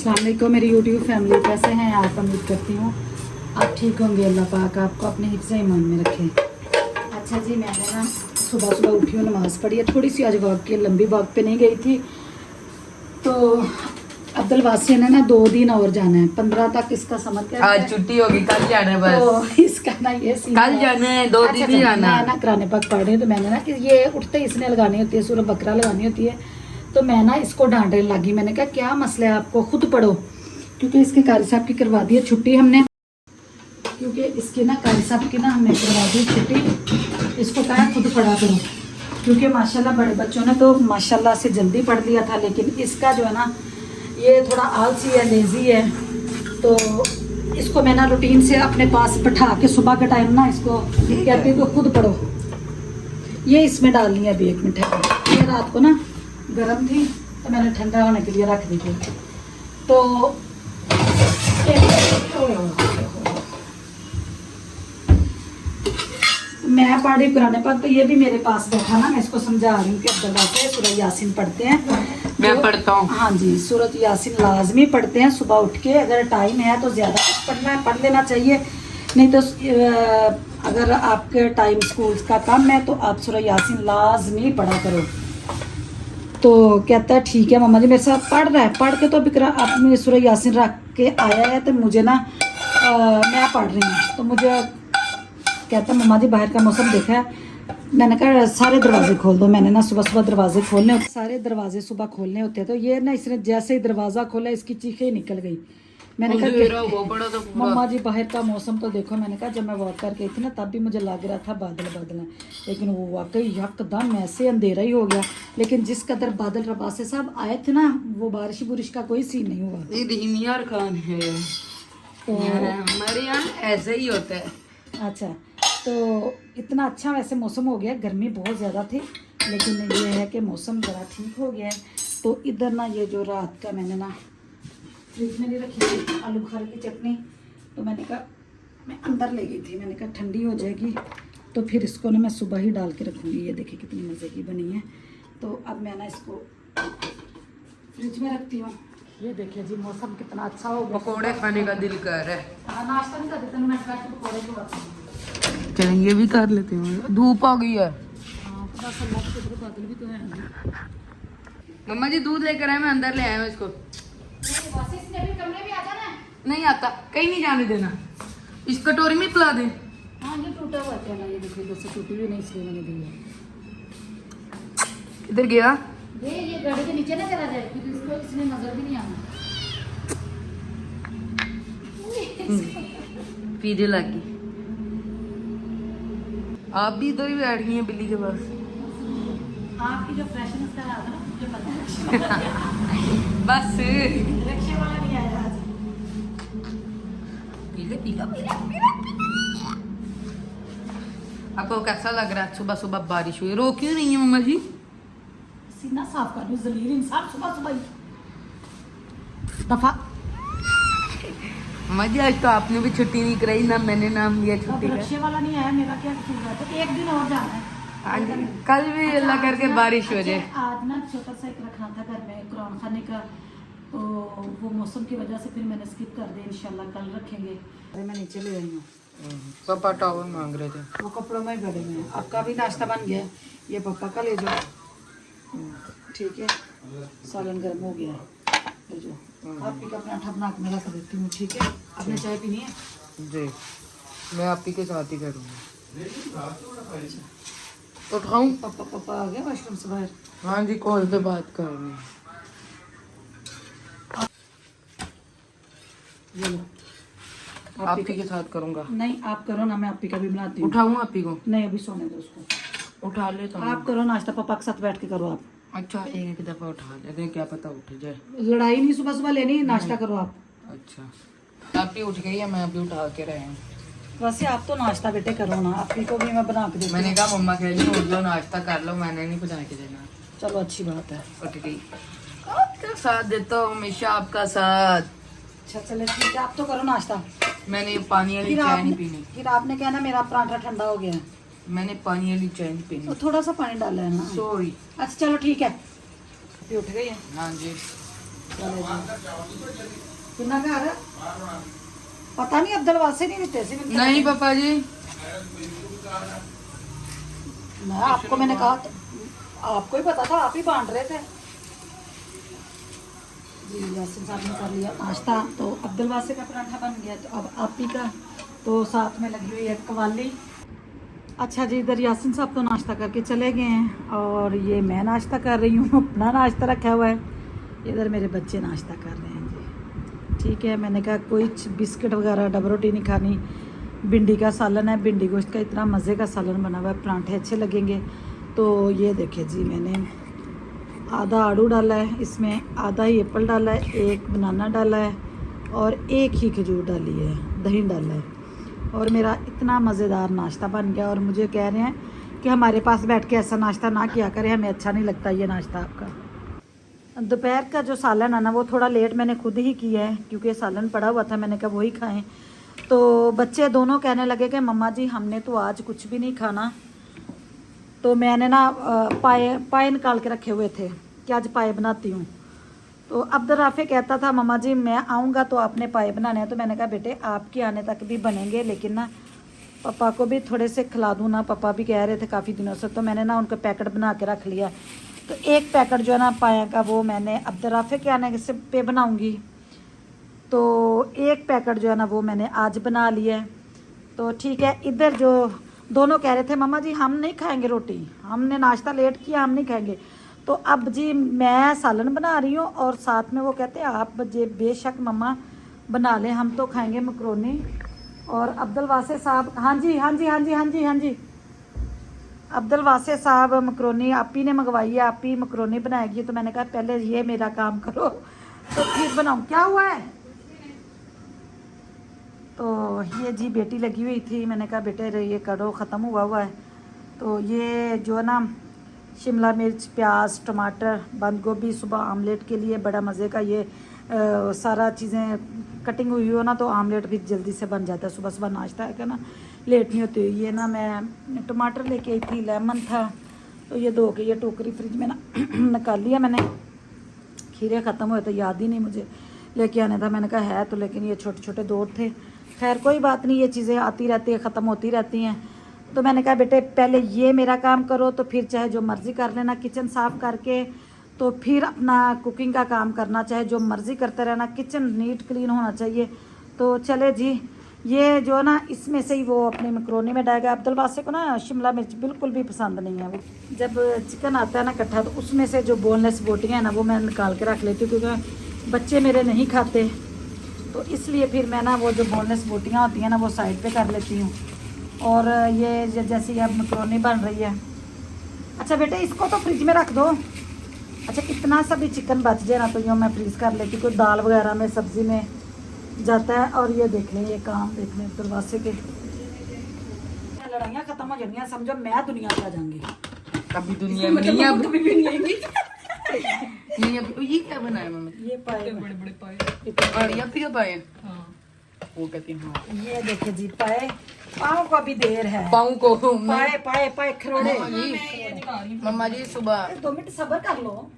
अस्सलाम वालेकुम मेरी यूट्यूब फैमिली, कैसे हैं आप? उम्मीद करती हूँ आप ठीक होंगे। अल्लाह पाक आपको अपने हिफ्ज़ ईमान में रखे। अच्छा जी, मैंने ना सुबह सुबह उठी हूँ, नमाज़ पढ़ी है, थोड़ी सी आज वॉक की, लंबी वॉक पे नहीं गई थी। तो अब्दुल वासी ने ना 2 दिन और जाना है, 15 तक इसका समझ क्या आज छुट्टी होगी, कल जाना है बस। तो इसका ना ये कल जाना है, 2 दिन ही जाना है। मैं ना कुरान पाक पढ़ रही हूँ, तो मैंने ना कि ये उठते ही इसने लगानी होती है, सूरह बकरा लगानी होती है। तो मैं ना इसको डांटने लगी, मैंने कहा क्या मसला है आपको, खुद पढ़ो। क्योंकि इसके कारी साहब की करवा दी है छुट्टी हमने, क्योंकि इसकी ना कारी साहब की ना हमने करवा दी छुट्टी। इसको कहा खुद पढ़ा करो, क्योंकि माशाल्लाह बड़े बच्चों ने तो माशाल्लाह से जल्दी पढ़ लिया था, लेकिन इसका जो है ना ये थोड़ा आलसी है, लेज़ी है। तो इसको मैं ना रूटीन से अपने पास बैठा के सुबह के टाइम ना इसको कहती हूँ खुद पढ़ो। ये इसमें डालनी है, अभी 1 मिनट है। ये रात को ना गर्म थी तो मैंने ठंडा होने के लिए रख दी थी। तो मैं पढ़ रही कुरान पाक, तो ये भी मेरे पास बैठा ना, मैं इसको समझा रही हूँ कि अब्दुल वासी सूरह यासीन पढ़ते हैं। मैं पढ़ता हूँ। हाँ जी, सूरत यासीन लाजमी पढ़ते हैं सुबह उठ के। अगर टाइम है तो ज़्यादा कुछ पढ़ना है, पढ़ लेना चाहिए। नहीं तो अगर आपके टाइम स्कूल का कम है तो आप सूरह यासीन लाजमी पढ़ा करो। तो कहता है ठीक है मम्मा जी, मेरे साथ पढ़ रहा है। पढ़ के तो अभी आपने सूरह यासीन रख के आया है, तो मुझे ना मैं पढ़ रही हूँ। तो मुझे कहता है मम्मा जी बाहर का मौसम देखा है। मैंने कहा सारे दरवाजे खोल दो। मैंने ना सुबह सुबह दरवाजे खोलने होते, सारे दरवाजे सुबह खोलने होते हैं। तो ये ना इसने जैसे ही दरवाज़ा खोला इसकी चीखें ही निकल गई। मैंने कहा मम्मा जी बाहर का मौसम तो देखो। मैंने कहा जब मैं वॉक करके आई थी ना तब भी मुझे लग रहा था बादल बादल हैं, लेकिन वो वाकई यकदम ऐसे अंधेरा ही हो गया। लेकिन जिस कदर बादल रबासे साहब आए थे ना, वो बारिश बुरिश का कोई सीन नहीं हुआ। ये खान है तो हमारे यहाँ ऐसा ही होता है। अच्छा, तो इतना अच्छा वैसे मौसम हो गया। गर्मी बहुत ज़्यादा थी, लेकिन ये है कि मौसम ज़रा ठीक हो गया है। तो इधर ना ये जो रात का मैंने ना फ्रिज में नहीं रखी थी आलू बुखारे की चटनी, तो मैंने कहा मैं अंदर ले गई थी। मैंने कहा ठंडी हो जाएगी तो फिर इसको ना मैं सुबह ही डाल के रखूँगी। ये देखिए कितनी मज़े की बनी है। तो अब मैं ना इसको फ्रिज में रखती हूँ। ये देखिए जी मौसम कितना अच्छा हो गया। पकौड़े खाने का दिल कर रहा है। हाँ, नाश्ता नहीं कर देते, मैं पकौड़े को रखती हूँ। चलें ये भी कर लेते हैं, धूप आ गई है। बादल भी तो है। मम्मा जी दूध लेकर आए, मैं अंदर ले आया हूँ इसको। कमरे में आ जाना। नहीं आता, कहीं नहीं जाने देना। इस कटोरी में पिला दे। हाँ, ये टूटा हुआ था ना, ये देखिए इधर से टूटी हुई नहीं, इसलिए मैंने दी है। इधर गया ये गाड़ी के नीचे ना चला जाए, क्योंकि इसको इसमें नजर भी नहीं आना। पीछे लगी। आप भी इधर ही बैठ गई हैं बिल्ली के पास। आपकी जो फ्रेशनेस का रहा था ना, मुझे पता है। बस रिक्शे वाला नहीं आया आज। पीले पीला पीला पीला। आपको कैसा लग रहा है? सुबह सुबह बारिश हुई, रो क्यों नहीं है मम्मा जी? सीना साफ कर लो, जलील इंसान सुबह सुबह ही। दफा मम्मा जी आज तो आपने भी छुट्टी नहीं कराई, ना मैंने नाम लिया अब छुट्टी का। रिक्शे वाला नहीं आया, मेरा क्या कसूर है? तो 1 दिन और जाना है। हाँ जी, कल भी अल्लाह करके बारिश हो जाए। आज ना छोटा सा एक रखना था घर में कुरान खाने का, तो वो मौसम की वजह से फिर मैंने स्किप कर दिया। इंशाल्लाह कल रखेंगे। अरे मैं नीचे ले आई हूँ। पापा टॉवल मांग रहे थे। वो कपड़ों में ही बड़े में। आपका भी नाश्ता बन गया, ये पापा का ले जाओ। ठीक है, सालन गर्म हो गया है, ले जाओ। आप भी का पराठा बना के मैं रख देती हूँ। ठीक है, आपने चाय पीनी है? जी, मैं आप ही के साथ ही करूँगा। तो उठाऊँ? पापा पापा आ गया वॉशरूम से बाहर। हाँ जी, कॉल पे बात कर रहे हैं। ये लो, आप ही के साथ करूँगा। नहीं आप करो ना, मैं आप ही का भी बनाती हूँ। उठाऊँ आप ही को? नहीं अभी सोने दो उसको। उठा लेता हूँ। आप करो नाश्ता, पापा के साथ बैठ के करो आप। अच्छा, एक दफा उठा लेते हैं, क्या पता उठ जाए। लड़ाई नहीं सुबह सुबह लेनी, नाश्ता करो आप। अच्छा, आप ही उठ गई है, मैं अभी उठा के रहे हैं। वैसे आप तो नाश्ता बेटे करो ना, आप ही को भी मैं बना के देती हूँ। मैंने कहा मम्मा कह रही उठ जाओ नाश्ता कर लो, मैंने नहीं बना के देना। चलो अच्छी बात है। उठ गई। आपका साथ देता हूँ हमेशा, आपका साथ। अच्छा चले ठीक है, आप तो करो नाश्ता। मैंने पानी वाली फिर चाय आपने नहीं पीनी। फिर आपने कहना मेरा पराठा ठंडा हो गया है। मैंने पानी वाली चाय नहीं पीनी। तो थोड़ा सा पानी डाला है ना। सॉरी। अच्छा चलो ठीक है। अभी उठ गई है। हाँ जी। चलो जी। कितना घर पता नहीं अब्दुल वासे नहीं देते से नहीं पापा जी, मैं आपको मैंने कहा तो, आपको ही पता था, आप ही बांट रहे थे जी। यासिन साहब ने कर लिया नाश्ता, तो अब्दुल वासे का पराठा बन गया, तो अब आप ही का, तो साथ में लगी हुई है कवाली। अच्छा जी, इधर यासिन साहब तो नाश्ता करके चले गए हैं और ये मैं नाश्ता कर रही हूँ, अपना नाश्ता रखा हुआ है। इधर मेरे बच्चे नाश्ता कर रहे हैं जी। ठीक है, मैंने कहा कोई बिस्किट वगैरह डब रोटी नहीं खानी। भिंडी का सालन है, भिंडी गोश्त का इतना मज़े का सालन बना हुआ है, परांठे अच्छे लगेंगे। तो ये देखिए जी, मैंने आधा आड़ू डाला है इसमें, आधा ही एप्पल डाला है, एक बनाना डाला है और एक ही खजूर डाली है, दही डाला है। और मेरा इतना मज़ेदार नाश्ता बन गया। और मुझे कह रहे हैं कि हमारे पास बैठ के ऐसा नाश्ता ना किया करें, हमें अच्छा नहीं लगता ये नाश्ता आपका। दोपहर का जो सालन है ना, वो थोड़ा लेट मैंने खुद ही किया है, क्योंकि सालन पड़ा हुआ था, मैंने कहा वही खाएं। तो बच्चे दोनों कहने लगे कि मम्मा जी हमने तो आज कुछ भी नहीं खाना। तो मैंने ना पाए निकाल के रखे हुए थे कि आज पाए बनाती हूँ। तो अब्दुल राफे कहता था मम्मा जी मैं आऊँगा तो आपने पाए बनाने हैं। तो मैंने कहा बेटे आपके आने तक भी बनेंगे, लेकिन ना पापा को भी थोड़े से खिला दूँ ना, पापा भी कह रहे थे काफ़ी दिनों से। तो मैंने ना उनका पैकेट बना के रख लिया। तो एक पैकेट जो है ना पाया का, वो मैंने अब्दुल राफे के आने से पे बनाऊँगी। तो एक पैकेट जो है ना वो मैंने आज बना लिया है। तो ठीक है, इधर जो दोनों कह रहे थे मम्मा जी हम नहीं खाएंगे रोटी, हमने नाश्ता लेट किया, हम नहीं खाएंगे। तो अब जी मैं सालन बना रही हूँ और साथ में वो कहते हैं आप जे बेशक मम्मा बना लें, हम तो खाएंगे मकरोनी। और अब्दुल वासे साहब, हाँ जी हाँ जी हाँ जी हाँ जी हाँ जी, अब्दुल वासे साहब मकरोनी आप ही ने मंगवाई है, आप ही मकरोनी बनाएगी। तो मैंने कहा पहले ये मेरा काम करो तो फिर बनाऊँ। क्या हुआ है? तो ये जी बेटी लगी हुई थी, मैंने कहा बेटे ये करो, ख़त्म हुआ है। तो ये जो है ना शिमला मिर्च, प्याज, टमाटर, बंद गोभी सुबह आमलेट के लिए बड़ा मज़े का ये सारा चीज़ें कटिंग हुई हो ना, तो आमलेट भी जल्दी से बन जाता है। सुबह सुबह नाश्ता है क्या ना, लेट नहीं होती। ये ना मैं टमाटर लेके आई थी, लेमन था, तो ये धो के ये टोकरी फ्रिज में ना निकाल लिया मैंने। खीरे ख़त्म हुए तो याद ही नहीं मुझे लेके आने था, मैंने कहा है तो, लेकिन ये छोटे छोटे दो थे। खैर कोई बात नहीं, ये चीज़ें आती रहती है, ख़त्म होती रहती हैं। तो मैंने कहा बेटे पहले ये मेरा काम करो, तो फिर चाहे जो मर्ज़ी कर लेना, किचन साफ़ करके तो फिर अपना कुकिंग का काम करना, चाहे जो मर्ज़ी करते रहना, किचन नीट क्लीन होना चाहिए। तो चले जी, ये जो ना इसमें से ही वो अपनी मकरोनी में डालेगा। अब्दुल वासे को ना शिमला मिर्च बिल्कुल भी पसंद नहीं है। वो जब चिकन आता है ना इकट्ठा, तो उसमें से जो बोनलेस बोटियाँ हैं ना वो मैं निकाल के रख लेती हूँ, क्योंकि बच्चे मेरे नहीं खाते। तो इसलिए फिर मैं ना वो जो बोनलेस बोटियाँ होती हैं ना वो साइड पे कर लेती हूँ। और ये जैसी अब मकरोनी बन रही है। अच्छा बेटे इसको तो फ्रिज में रख दो। अच्छा इतना सा भी चिकन बच जाए ना तो यूँ मैं फ्रीज़ कर लेती, कोई दाल वगैरह में सब्ज़ी में जाता है। और ये देख लें, ये काम देख लें अब्दुल वासे के, लड़ाइयाँ ख़त्म हो जाएंगी, समझो मैं दुनिया पे आ जाऊंगी। अभी दुनिया में नहीं, अब कभी भी नहीं आएंगी। नहीं अभी। ये क्या बनाया मम्मी? ये पाए बड़े बड़े पाए, और ये भी पाए। हाँ वो कहती हैं हाँ। ये देखे जी पाए, पाँव को अभी देर है, पाँव को पाए पाए पाए खरोड़े। मम्मा जी सुबह 2 मिनट सब्र कर लो,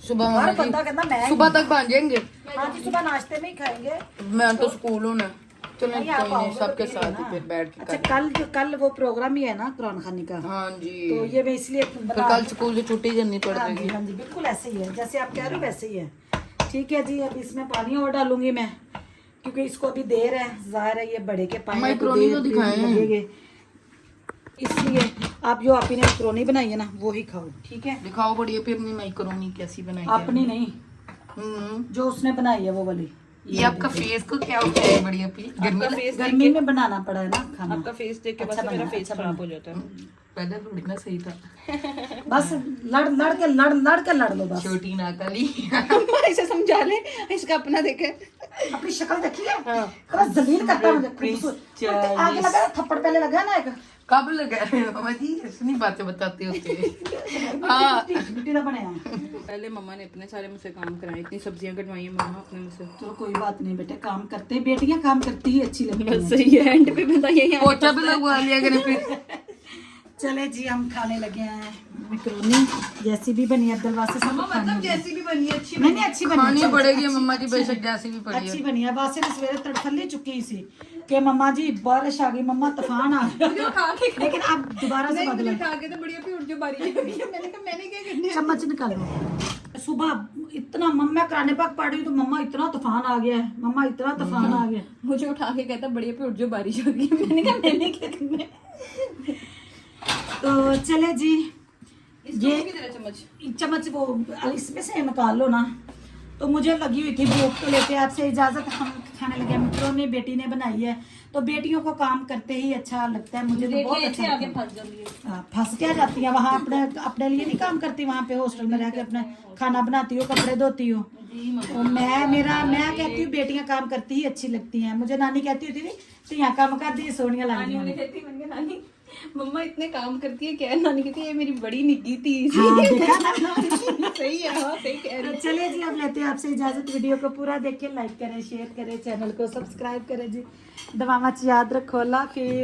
सुबह हर मम्मा बंदा कहता मैं जी सुबह तक बन जाएंगे। हाँ जी सुबह नाश्ते में ही खाएंगे। मैं तो स्कूल हूँ ना, चलो नहीं, कोई आप नहीं, आओगे सबके तो साथ ही ना। फिर बैठ के अच्छा कल वो प्रोग्राम ही है ना कुरान खानी का, हाँ जी। तो ये मैं इसलिए फिर कल स्कूल से छुट्टी करनी पड़ हाँ जी जाएगी। हाँ जी बिल्कुल ऐसे ही है, जैसे आप कह रहे हो वैसे ही है। ठीक है जी, अब इसमें पानी और डालूंगी मैं, क्योंकि इसको अभी देर है, जाहिर है ये बड़े के पानी मैक्रोनी तो दिखाएं, इसलिए आप जो आपने मैक्रोनी बनाई है ना वो ही खाओ। ठीक है दिखाओ बढ़िया फिर अपनी मैक्रोनी कैसी बनाई है। अपनी नहीं, जो उसने बनाई है वो वाली। ये आपका फेस को क्या होता है बढ़िया प्लीज? गर्मी में बनाना पड़ा है ना खाना। आपका फेस देख के बस मेरा फेस खराब हो जाता है। पहले थोड़ी ना सही था, बस लड़ के लड़ लो बस। छोटी नाकाली। अम्मा इसे समझा ले, इसका अपना देखे, अपनी शक्ल देखी है, बस जलील करता है मुझे। खूबसूरत आगे लगा थप्पड़ पहले लगा ना एक, कब लगा रहे हो मम्मा जी? इतनी बातें बताते होते हाँ। मिट्टी ना बने हैं। पहले मम्मा ने इतने सारे मुझसे काम कराए, इतनी सब्जियां कटवाई है मम्मा अपने मुझसे। चलो कोई बात नहीं बेटे, काम करते हैं, बेटियां काम करती ही अच्छी लगती बस हैं। सही है, एंड पे बताइए यहाँ पोछा भी लगवा लिया करें फिर। चले जी हम खाने लगे हैं मैक्रोनी, जैसी भी बनी अब्दुल वासे सब खाने मतलब लगे। जैसी भी बनी है अच्छी नहीं अच्छी बनी खानी है, पड़ेगी अच्छी- मम्मा जी, अच्छी बेशक है। जैसी भी पड़ी अच्छी है। बनी है। वासे ने सवेरे तड़फली चुकी सी कि मम्मा जी बारिश आ गई, मम्मा तूफान आ गया, खा के लेकिन अब दोबारा से नहीं बदल मुझे खा के तो बढ़िया भी उठ जो बारिश हो गई है। मैंने कहा मैंने क्या करना है? चम्मच निकालो। सुबह इतना मम्मा कराने पाक पड़ रही तो मम्मा इतना तूफान आ गया है, मम्मा इतना तूफान आ गया। मुझे उठा के कहता बढ़िया पे उठ जो बारिश हो गई है। मैंने कहा मैंने क्या करना है? तो चले जी ये किधर है चम्मच? चम्मच वो इसमें से निकाल लो ना। तो मुझे लगी हुई थी भूख, तो लेते आपसे इजाजत, हम खाने लगे। मैक्रोनी बेटी ने बनाई है, तो बेटियों को काम करते ही अच्छा लगता है, मुझे तो बहुत अच्छा आगे लगता है। फंस जाती है। हाँ, फंस क्या जाती है वहाँ, अपने अपने लिए नहीं काम करती, वहाँ पे हॉस्टल में रह के अपने खाना बनाती हो, कपड़े धोती हो। तो मैं कहती हूँ बेटियां काम करती ही अच्छी लगती हैं। मुझे नानी कहती होती थी तो यहाँ काम कर दी सोनिया नानी लगती मुझे कहती, मैंने कहा नानी मम्मा इतने काम करती है क्या? नानी कहती है ये मेरी बड़ी निकी थी। हाँ, देखा ना? सही है, हाँ सही कह रही है। चलिए जी अब लेते हैं आपसे इजाजत। वीडियो को पूरा देखें, लाइक करें, शेयर करें, चैनल को सब्सक्राइब करें जी। दुआ मच याद रखो, अल्लाह हाफिज़।